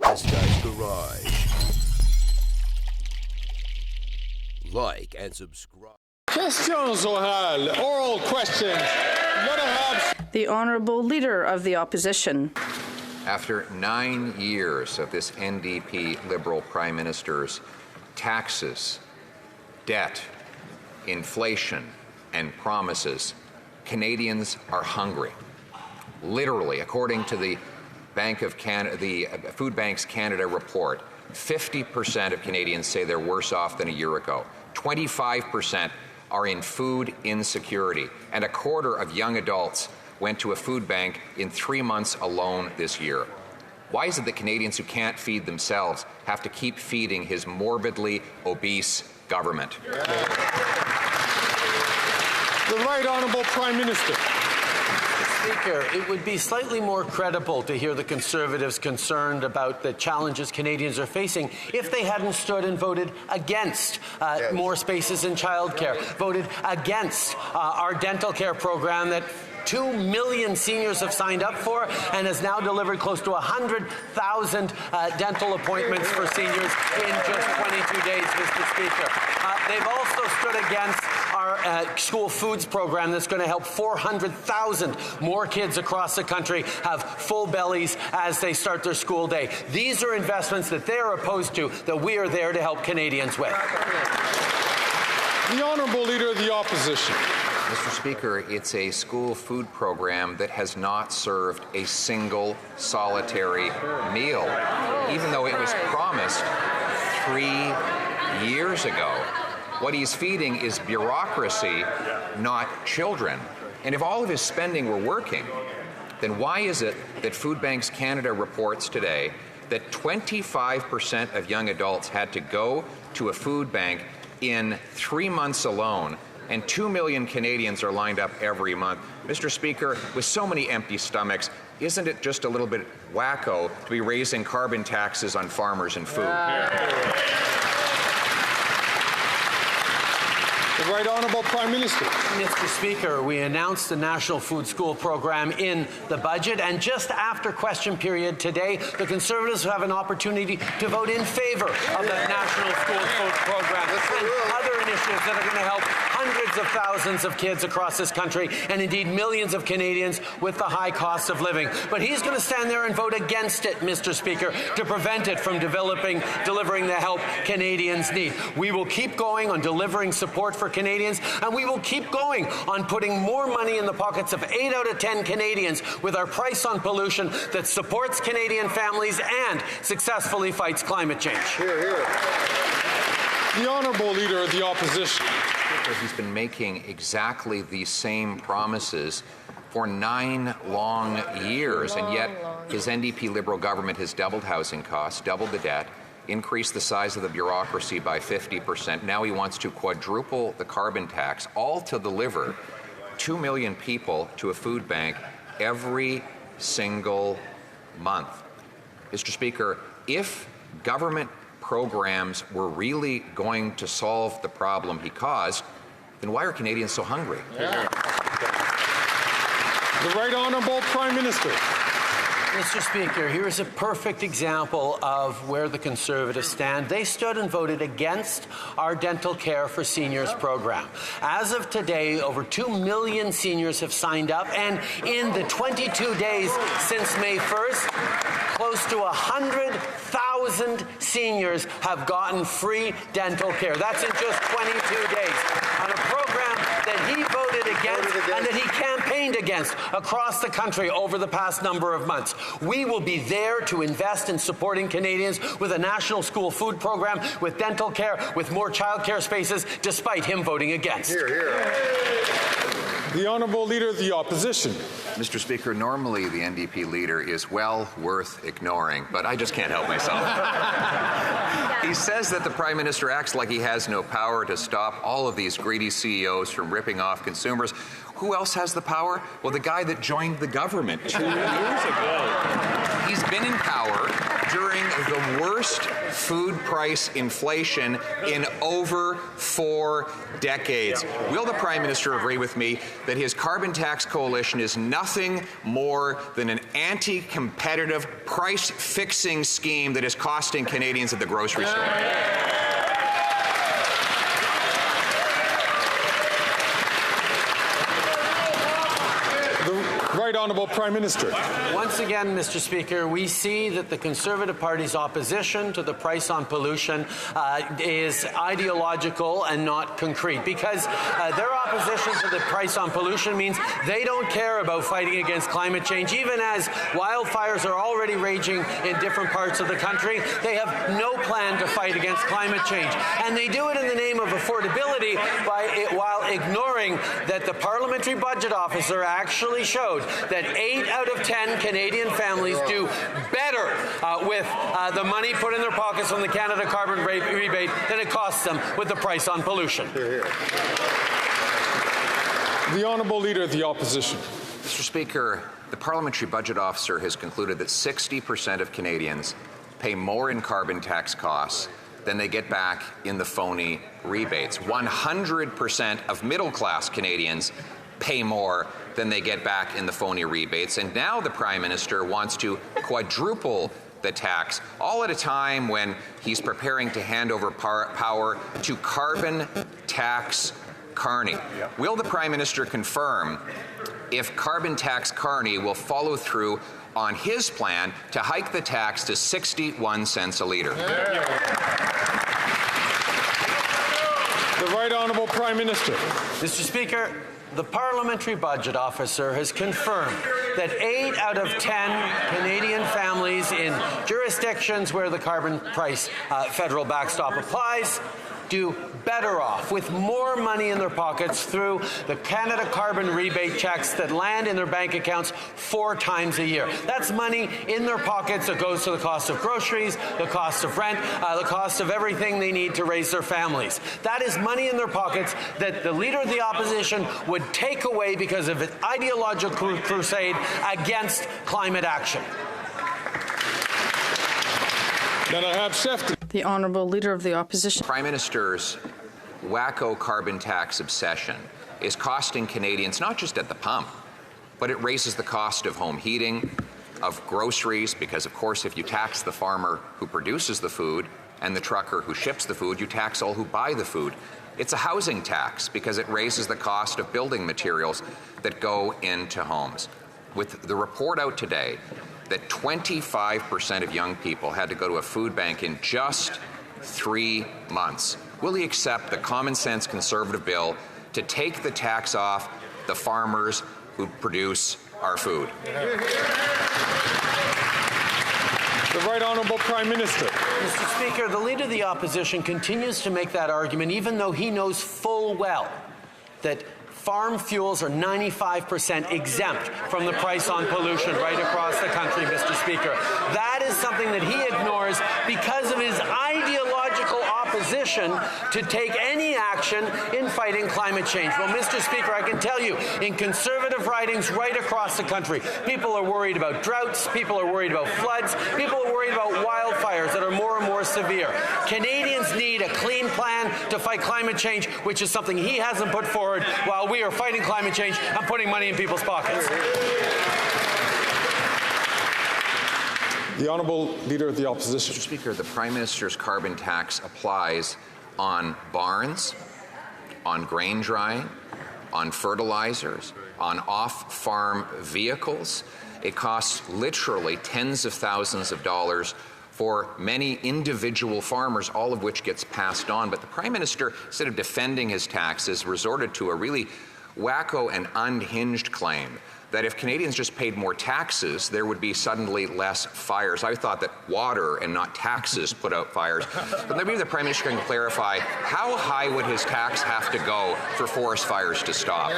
This Guy's Garage. Like and subscribe. Questions orales, oral questions. The Honourable Leader of the Opposition. After 9 years of this NDP Liberal Prime Minister's taxes, debt, inflation, and promises, Canadians are hungry. Literally, according to the Food Banks Canada report, 50% of Canadians say they're worse off than a year ago. 25% are in food insecurity, and a quarter of young adults went to a food bank in 3 months alone this year. Why is it that Canadians who can't feed themselves have to keep feeding his morbidly obese government? The Right Honourable Prime Minister. Speaker, it would be slightly more credible to hear the Conservatives concerned about the challenges Canadians are facing if they hadn't stood and voted against more spaces in childcare, voted against our dental care program that 2 million seniors have signed up for and has now delivered close to 100,000 dental appointments for seniors in just 22 days, Mr. Speaker. They've also stood against our school foods program that's going to help 400,000 more kids across the country have full bellies as they start their school day. These are investments that they're opposed to, that we are there to help Canadians with. The Honourable Leader of the Opposition. Mr. Speaker, it's a school food program that has not served a single solitary meal, even though it was promised 3 years ago. What he's feeding is bureaucracy, not children. And if all of his spending were working, then why is it that Food Banks Canada reports today that 25% of young adults had to go to a food bank in 3 months alone, and 2 million Canadians are lined up every month? Mr. Speaker, with so many empty stomachs, isn't it just a little bit wacko to be raising carbon taxes on farmers and food? The Right Honourable Prime Minister. Mr. Speaker, we announced the National Food School program in the budget, and just after question period today, the Conservatives have an opportunity to vote in favour of the National School Food program and other initiatives that are going to help hundreds of thousands of kids across this country, and indeed millions of Canadians with the high cost of living. But he's going to stand there and vote against it, Mr. Speaker, to prevent it from delivering the help Canadians need. We will keep going on delivering support for Canadians, and we will keep going on putting more money in the pockets of 8 out of 10 Canadians with our price on pollution that supports Canadian families and successfully fights climate change. Hear, hear. The Honourable Leader of the Opposition. He's been making exactly the same promises for 9 long years, and yet his NDP Liberal government has doubled housing costs, doubled the debt, increased the size of the bureaucracy by 50%. Now he wants to quadruple the carbon tax, all to deliver 2 million people to a food bank every single month. Mr. Speaker, if government programs were really going to solve the problem he caused, then why are Canadians so hungry? The Right Honourable Prime Minister. Mr. Speaker, here's a perfect example of where the Conservatives stand. They stood and voted against our dental care for seniors program. As of today, over 2 million seniors have signed up, and in the 22 days since May 1st, close to 100,000 seniors have gotten free dental care. That's in just 22 days. On a program that he voted against and that he campaigned against across the country over the past number of months. We will be there to invest in supporting Canadians with a national school food program, with dental care, with more childcare spaces, despite him voting against. Hear, hear. The Honourable Leader of the Opposition. Mr. Speaker, normally the NDP leader is well worth ignoring, but I just can't help myself. He says that the Prime Minister acts like he has no power to stop all of these greedy CEOs from ripping off consumers. Who else has the power? Well, the guy that joined the government 2 years ago. He's been in power during the worst food price inflation in over 4 decades. Will the Prime Minister agree with me that his carbon tax coalition is nothing more than an anti-competitive price-fixing scheme that is costing Canadians at the grocery store? Right Honourable Prime Minister. Once again, Mr. Speaker, we see that the Conservative Party's opposition to the price on pollution is ideological and not concrete, because their opposition to the price on pollution means they don't care about fighting against climate change. Even as wildfires are already raging in different parts of the country, they have no plan to fight against climate change. And they do it in the name of affordability while ignoring that the Parliamentary Budget Officer actually showed that 8 out of 10 Canadian families do better with the money put in their pockets from the Canada Carbon Rebate than it costs them with the price on pollution. The Honourable Leader of the Opposition. Mr. Speaker, the Parliamentary Budget Officer has concluded that 60% of Canadians pay more in carbon tax costs than they get back in the phony rebates. 100% of middle-class Canadians pay more than they get back in the phony rebates. And now the Prime Minister wants to quadruple the tax, all at a time when he's preparing to hand over power to carbon tax Carney. Will the Prime Minister confirm if carbon tax Carney will follow through on his plan to hike the tax to 61 cents a litre? The Right Honourable Prime Minister. Mr. Speaker, the Parliamentary Budget Officer has confirmed that 8 out of 10 Canadian families in jurisdictions where the carbon price federal backstop applies do better off with more money in their pockets through the Canada Carbon Rebate checks that land in their bank accounts 4 times a year. That's money in their pockets that goes to the cost of groceries, the cost of rent, the cost of everything they need to raise their families. That is money in their pockets that the Leader of the Opposition would take away because of its ideological crusade against climate action. Then I have Shefton. The Honourable Leader of the Opposition. Prime Minister's wacko carbon tax obsession is costing Canadians not just at the pump, but it raises the cost of home heating, of groceries, because of course if you tax the farmer who produces the food and the trucker who ships the food, you tax all who buy the food. It's a housing tax because it raises the cost of building materials that go into homes. With the report out today that 25% of young people had to go to a food bank in just 3 months, will he accept the common sense Conservative bill to take the tax off the farmers who produce our food? The Right Honourable Prime Minister. Mr. Speaker, the Leader of the Opposition continues to make that argument even though he knows full well that farm fuels are 95% exempt from the price on pollution right across the country, Mr. Speaker. That is something that he ignores because of his ideological opposition to take any action in fighting climate change. Well, Mr. Speaker, I can tell you, in Conservative ridings right across the country, people are worried about droughts, people are worried about floods, people are worried about wildfires that are more and more severe. Canadians need a clean plan to fight climate change, which is something he hasn't put forward while we are fighting climate change and putting money in people's pockets. The Honourable Leader of the Opposition. Mr. Speaker, the Prime Minister's carbon tax applies on barns, on grain drying, on fertilizers, on off-farm vehicles. It costs literally tens of thousands of dollars for many individual farmers, all of which gets passed on. But the Prime Minister, instead of defending his taxes, resorted to a really wacko and unhinged claim that if Canadians just paid more taxes, there would be suddenly less fires. I thought that water and not taxes put out fires. But maybe the Prime Minister can clarify, how high would his tax have to go for forest fires to stop?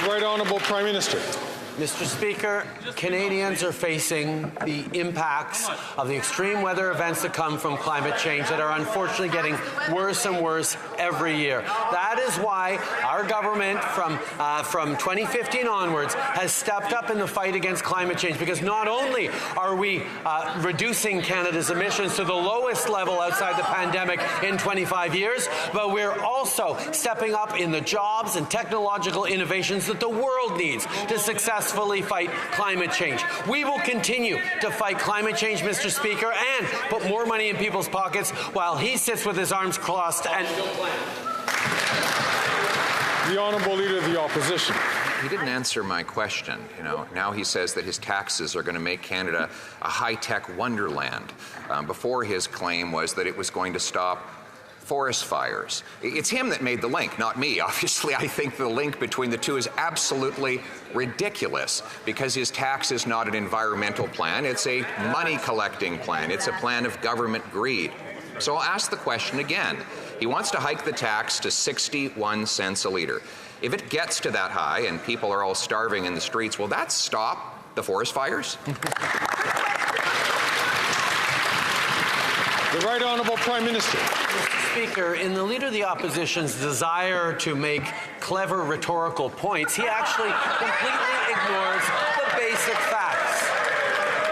The Right Honourable Prime Minister. Mr. Speaker, Canadians are facing the impacts of the extreme weather events that come from climate change that are unfortunately getting worse and worse every year. That is why our our government from 2015 onwards has stepped up in the fight against climate change, because not only are we reducing Canada's emissions to the lowest level outside the pandemic in 25 years, but we're also stepping up in the jobs and technological innovations that the world needs to successfully fight climate change. We will continue to fight climate change, Mr. Speaker, and put more money in people's pockets while he sits with his arms crossed and no plan. The Honourable Leader of the Opposition. He didn't answer my question. Now he says that his taxes are going to make Canada a high-tech wonderland. Before, his claim was that it was going to stop forest fires. It's him that made the link, not me. Obviously, I think the link between the two is absolutely ridiculous, because his tax is not an environmental plan. It's a money-collecting plan. It's a plan of government greed. So I'll ask the question again. He wants to hike the tax to 61 cents a litre. If it gets to that high and people are all starving in the streets, will that stop the forest fires? The Right Honourable Prime Minister. Mr. Speaker, in the Leader of the Opposition's desire to make clever rhetorical points, he actually completely ignores the basic facts.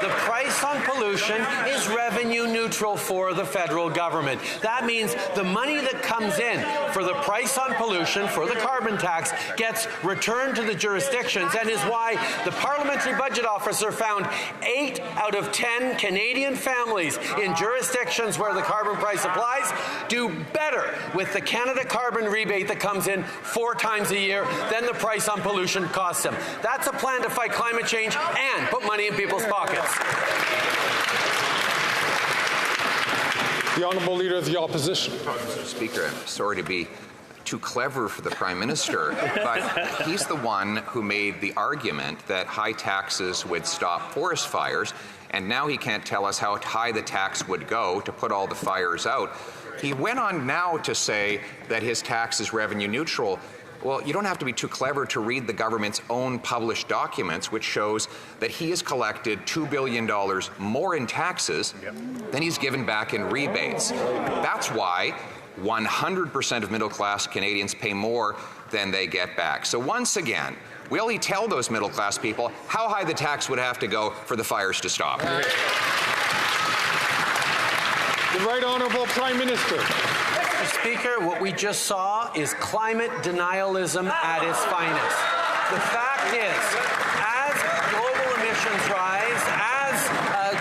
The price on pollution is revenue neutral for the federal government. That means the money that comes in for the price on pollution, for the carbon tax, gets returned to the jurisdictions, and is why the Parliamentary Budget Officer found 8 out of 10 Canadian families in jurisdictions where the carbon price applies do better with the Canada carbon rebate that comes in 4 times a year than the price on pollution costs them. That's a plan to fight climate change and put money in people's pockets. The Honourable Leader of the Opposition. Mr. Speaker, I'm sorry to be too clever for the Prime Minister, but he's the one who made the argument that high taxes would stop forest fires, and now he can't tell us how high the tax would go to put all the fires out. He went on now to say that his tax is revenue neutral. Well, you don't have to be too clever to read the government's own published documents, which shows that he has collected $2 billion more in taxes than he's given back in rebates. That's why 100% of middle-class Canadians pay more than they get back. So once again, will he tell those middle-class people how high the tax would have to go for the fires to stop? The Right Honourable Prime Minister. Mr. Speaker, what we just saw is climate denialism at its finest. The fact is, as global emissions rise,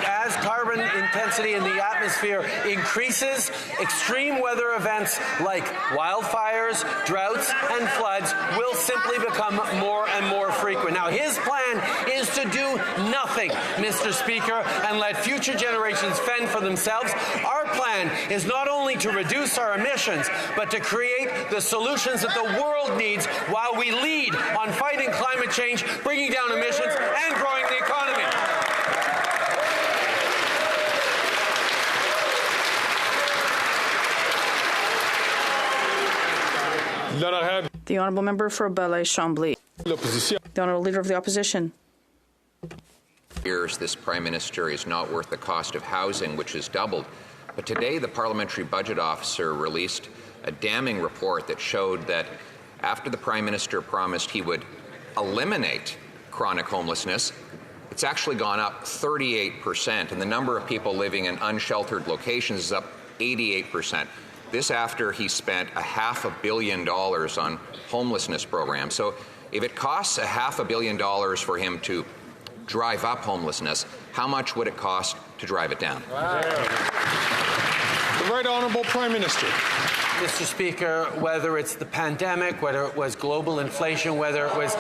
as carbon intensity in the atmosphere increases, extreme weather events like wildfires, droughts, and floods will simply become more and more frequent. Now, his plan is to do nothing, Mr. Speaker, and let future generations fend for themselves. Our plan is not only to reduce our emissions, but to create the solutions that the world needs while we lead on fighting climate change, bringing down emissions, and growing the economy. The Honourable Member for Belleuil-Chambly. The Honourable Leader of the Opposition. Years, this Prime Minister is not worth the cost of housing, which has doubled. But today, the Parliamentary Budget Officer released a damning report that showed that after the Prime Minister promised he would eliminate chronic homelessness, it's actually gone up 38%, and the number of people living in unsheltered locations is up 88%. This after he spent $500 million on homelessness programs. So if it costs $500 million for him to drive up homelessness, how much would it cost to drive it down? Wow. The Right Honourable Prime Minister. Mr. Speaker, whether it's the pandemic, whether it was global inflation, whether it was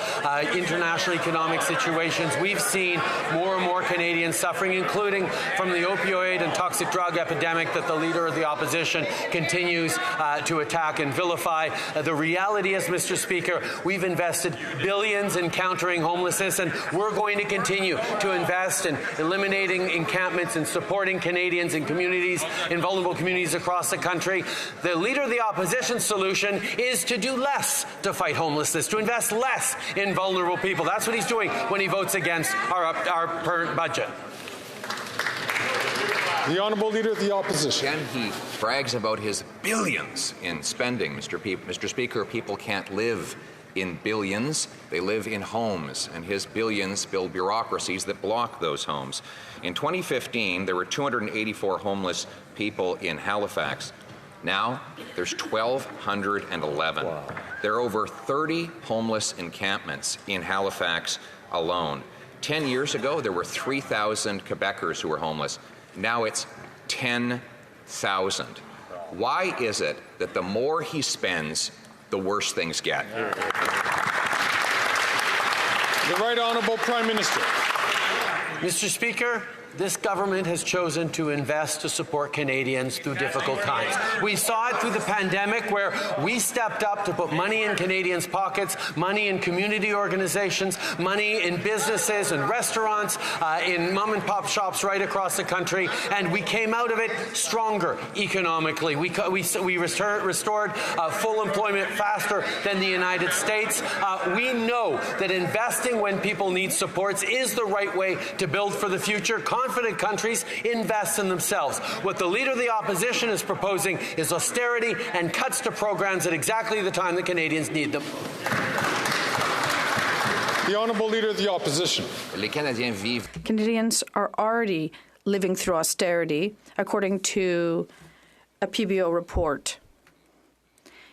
international economic situations, we've seen more and more Canadians suffering, including from the opioid and toxic drug epidemic that the Leader of the Opposition continues to attack and vilify. The reality is, Mr. Speaker, we've invested billions in countering homelessness, and we're going to continue to invest in eliminating encampments and supporting Canadians and communities, in vulnerable communities across the country. The Leader of the Opposition's solution is to do less to fight homelessness, to invest less in vulnerable people. That's what he's doing when he votes against our current budget. The Honourable Leader of the Opposition. Again, he brags about his billions in spending, Mr. Speaker. People can't live in billions. They live in homes, and his billions build bureaucracies that block those homes. In 2015, there were 284 homeless people in Halifax. Now, there's 1,211. Wow. There are over 30 homeless encampments in Halifax alone. 10 years ago, there were 3,000 Quebecers who were homeless. Now it's 10,000. Why is it that the more he spends, the worse things get? The Right Honourable Prime Minister. Mr. Speaker, this government has chosen to invest to support Canadians through difficult times. We saw it through the pandemic, where we stepped up to put money in Canadians' pockets, money in community organizations, money in businesses and restaurants, in mom-and-pop shops right across the country, and we came out of it stronger economically. We restored full employment faster than the United States. We know that investing when people need supports is the right way to build for the future. Confident countries invest in themselves. What the Leader of the Opposition is proposing is austerity and cuts to programs at exactly the time that Canadians need them. The Honourable Leader of the Opposition. Canadians are already living through austerity, according to a PBO report.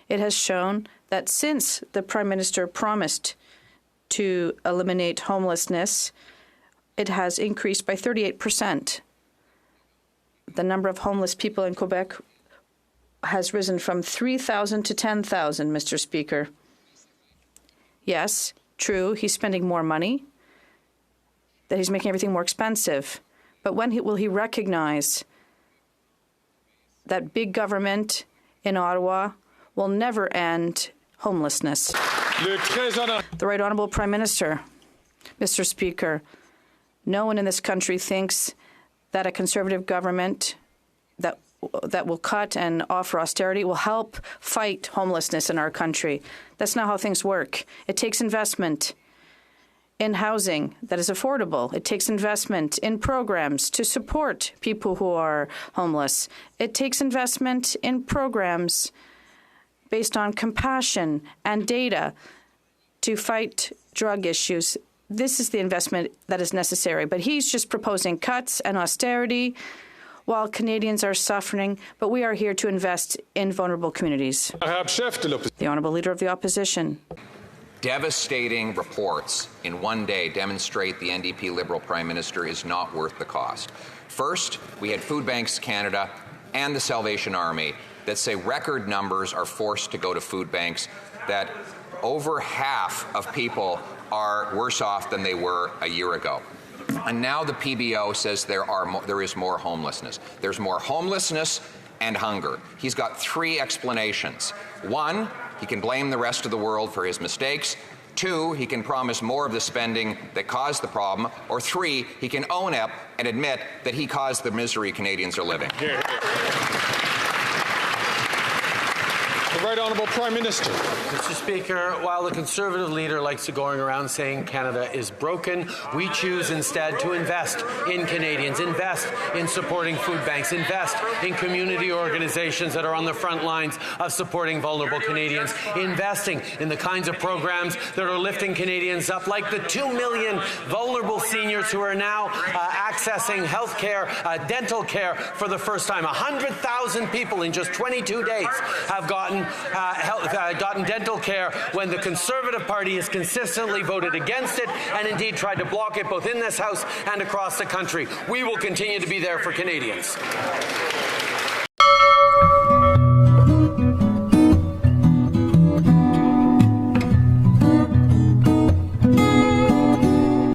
It has shown that since the Prime Minister promised to eliminate homelessness, it has increased by 38%. The number of homeless people in Quebec has risen from 3,000 to 10,000, Mr. Speaker. Yes, true, he's spending more money, that he's making everything more expensive. But when will he recognize that big government in Ottawa will never end homelessness? The Right Honourable Prime Minister. Mr. Speaker, no one in this country thinks that a Conservative government that will cut and offer austerity will help fight homelessness in our country. That's not how things work. It takes investment in housing that is affordable. It takes investment in programs to support people who are homeless. It takes investment in programs based on compassion and data to fight drug issues. This is the investment that is necessary. But he's just proposing cuts and austerity while Canadians are suffering. But we are here to invest in vulnerable communities. The Honourable Leader of the Opposition. Devastating reports in one day demonstrate the NDP Liberal Prime Minister is not worth the cost. First, we had Food Banks Canada and the Salvation Army that say record numbers are forced to go to food banks, that over half of people are worse off than they were a year ago. And now the PBO says there is more homelessness. There's more homelessness and hunger. He's got three explanations. One, he can blame the rest of the world for his mistakes. Two, he can promise more of the spending that caused the problem. Or three, he can own up and admit that he caused the misery Canadians are living. The Right Honourable Prime Minister. Mr. Speaker, while the Conservative leader likes to going around saying Canada is broken, we choose instead to invest in Canadians, invest in supporting food banks, invest in community organizations that are on the front lines of supporting vulnerable Canadians, investing in the kinds of programs that are lifting Canadians up, like the 2 million vulnerable seniors who are now accessing health care, dental care for the first time. 100,000 people in just 22 days have gotten dental care when the Conservative Party has consistently voted against it and indeed tried to block it both in this House and across the country. We will continue to be there for Canadians.